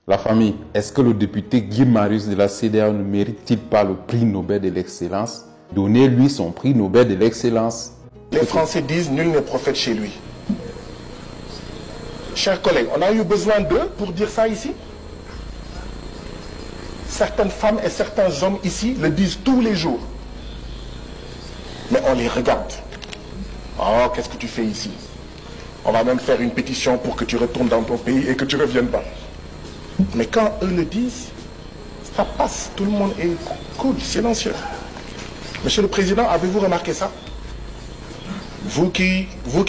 La famille, est-ce que le député Guy Marius de la CEDEAO ne mérite-t-il pas le prix Nobel de l'excellence? Donnez-lui son prix Nobel de l'excellence. Les Français disent nul n'est prophète chez lui. Chers collègues, on a eu besoin d'eux pour dire ça ici. Certaines femmes et certains hommes ici le disent tous les jours. Mais on les regarde. Oh, qu'est-ce que tu fais ici? On va même faire une pétition pour que tu retournes dans ton pays et que tu ne reviennes pas. Mais quand eux le disent, ça passe. Tout le monde est cool, silencieux. Monsieur le Président, avez-vous remarqué ça? Vous qui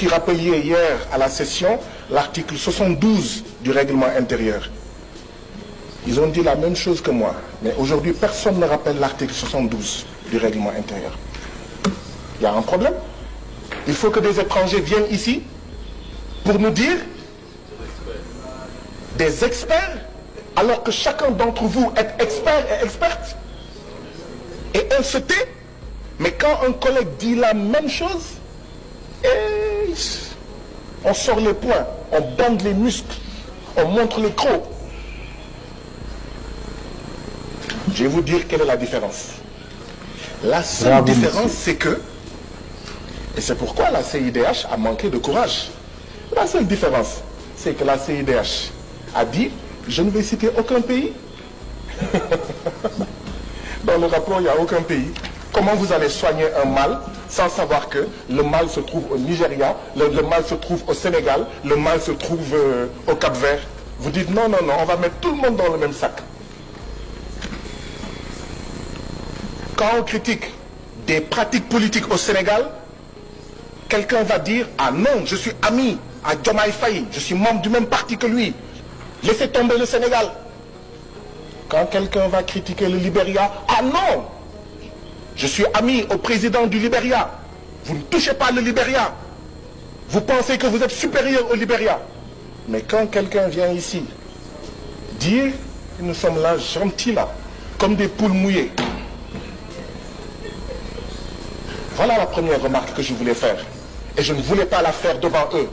rappeliez hier à la session l'article 72 du règlement intérieur. Ils ont dit la même chose que moi. Mais aujourd'hui, personne ne rappelle l'article 72 du règlement intérieur. Il y a un problème. Il faut que des étrangers viennent ici pour nous dire des experts, alors que chacun d'entre vous est expert et experte. Et on se tait. Mais quand un collègue dit la même chose, on sort les poings, on bande les muscles, on montre les crocs. Je vais vous dire quelle est la différence. La seule différence, c'est que, et c'est pourquoi la CIDH a manqué de courage. La seule différence, c'est que la CIDH a dit, je ne vais citer aucun pays. Dans le rapport, il n'y a aucun pays. Comment vous allez soigner un mal sans savoir que le mal se trouve au Nigeria, le mal se trouve au Sénégal, le mal se trouve au Cap-Vert? Vous dites non, non, non, on va mettre tout le monde dans le même sac. Quand on critique des pratiques politiques au Sénégal, quelqu'un va dire, ah non, je suis ami à Diomaye Faye, je suis membre du même parti que lui. Laissez tomber le Sénégal. Quand quelqu'un va critiquer le Libéria, ah non, je suis ami au président du Libéria. Vous ne touchez pas le Libéria. Vous pensez que vous êtes supérieur au Libéria. Mais quand quelqu'un vient ici dire que nous sommes là gentils là, comme des poules mouillées. Voilà la première remarque que je voulais faire. Et je ne voulais pas la faire devant eux.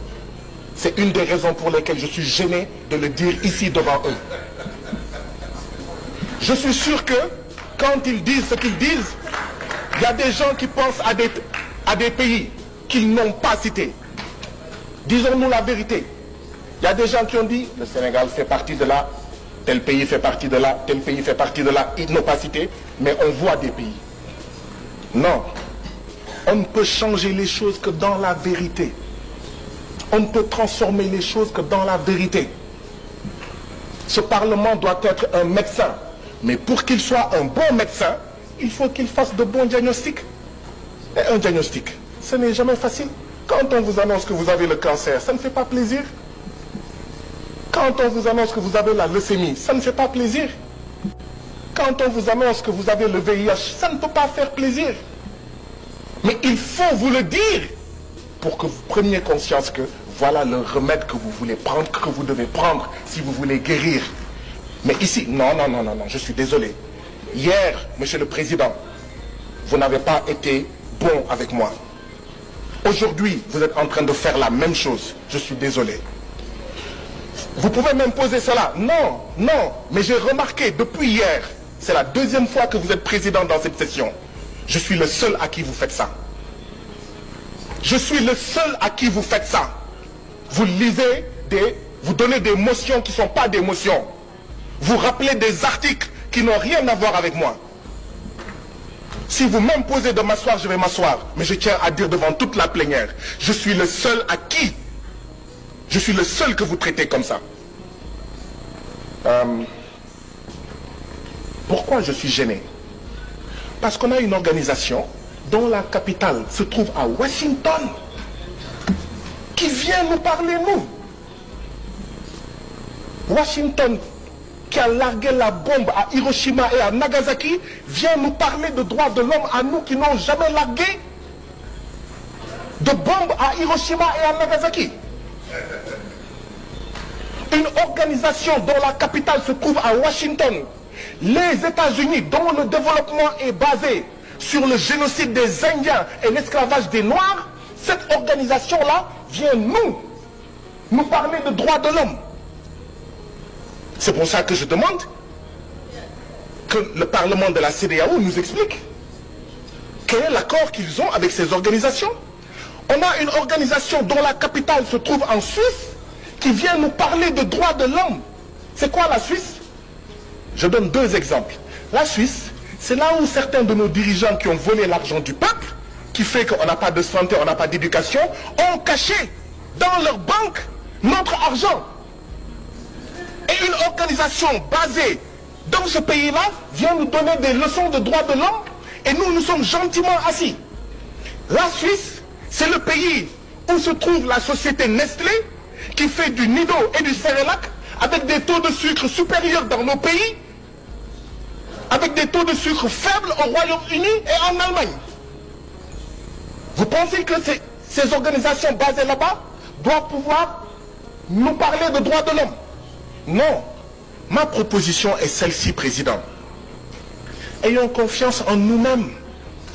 C'est une des raisons pour lesquelles je suis gêné de le dire ici devant eux. Je suis sûr que quand ils disent ce qu'ils disent, il y a des gens qui pensent à des pays qu'ils n'ont pas cités. Disons-nous la vérité. Il y a des gens qui ont dit, le Sénégal fait partie de là, tel pays fait partie de là, tel pays fait partie de là. Ils n'ont pas cité, mais on voit des pays. Non. On ne peut changer les choses que dans la vérité. On ne peut transformer les choses que dans la vérité. Ce Parlement doit être un médecin. Mais pour qu'il soit un bon médecin, il faut qu'il fasse de bons diagnostics. Et un diagnostic, ce n'est jamais facile. Quand on vous annonce que vous avez le cancer, ça ne fait pas plaisir. Quand on vous annonce que vous avez la leucémie, ça ne fait pas plaisir. Quand on vous annonce que vous avez le VIH, ça ne peut pas faire plaisir. Mais il faut vous le dire pour que vous preniez conscience que voilà le remède que vous voulez prendre, que vous devez prendre si vous voulez guérir. Mais ici, non, non, non, non, non, je suis désolé. Hier, Monsieur le Président, vous n'avez pas été bon avec moi. Aujourd'hui, vous êtes en train de faire la même chose. Je suis désolé. Vous pouvez m'imposer cela. Non, non. Mais j'ai remarqué depuis hier, c'est la deuxième fois que vous êtes président dans cette session. Je suis le seul à qui vous faites ça. Je suis le seul à qui vous faites ça. Vous lisez vous donnez des motions qui ne sont pas des motions. Vous rappelez des articles qui n'ont rien à voir avec moi. Si vous m'imposez de m'asseoir, je vais m'asseoir. Mais je tiens à dire devant toute la plénière, je suis le seul à qui? Je suis le seul que vous traitez comme ça. Pourquoi je suis gêné? Parce qu'on a une organisation dont la capitale se trouve à Washington, qui vient nous parler, nous. Washington, qui a largué la bombe à Hiroshima et à Nagasaki, vient nous parler de droits de l'homme à nous qui n'ont jamais largué de bombes à Hiroshima et à Nagasaki. Une organisation dont la capitale se trouve à Washington, les États-Unis, dont le développement est basé sur le génocide des Indiens et l'esclavage des Noirs, cette organisation-là vient nous parler de droits de l'homme. C'est pour ça que je demande que le Parlement de la CEDEAO nous explique quel est l'accord qu'ils ont avec ces organisations. On a une organisation dont la capitale se trouve en Suisse qui vient nous parler de droits de l'homme. C'est quoi la Suisse? Je donne deux exemples. La Suisse, c'est là où certains de nos dirigeants qui ont volé l'argent du peuple, qui fait qu'on n'a pas de santé, on n'a pas d'éducation, ont caché dans leur banque notre argent. Et une organisation basée dans ce pays-là vient nous donner des leçons de droits de l'homme et nous sommes gentiment assis. La Suisse, c'est le pays où se trouve la société Nestlé qui fait du Nido et du Cerelac avec des taux de sucre supérieurs dans nos pays, avec des taux de sucre faibles au Royaume-Uni et en Allemagne. Vous pensez que ces organisations basées là-bas doivent pouvoir nous parler de droits de l'homme? Non. Ma proposition est celle-ci, Président. Ayons confiance en nous-mêmes,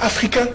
Africains.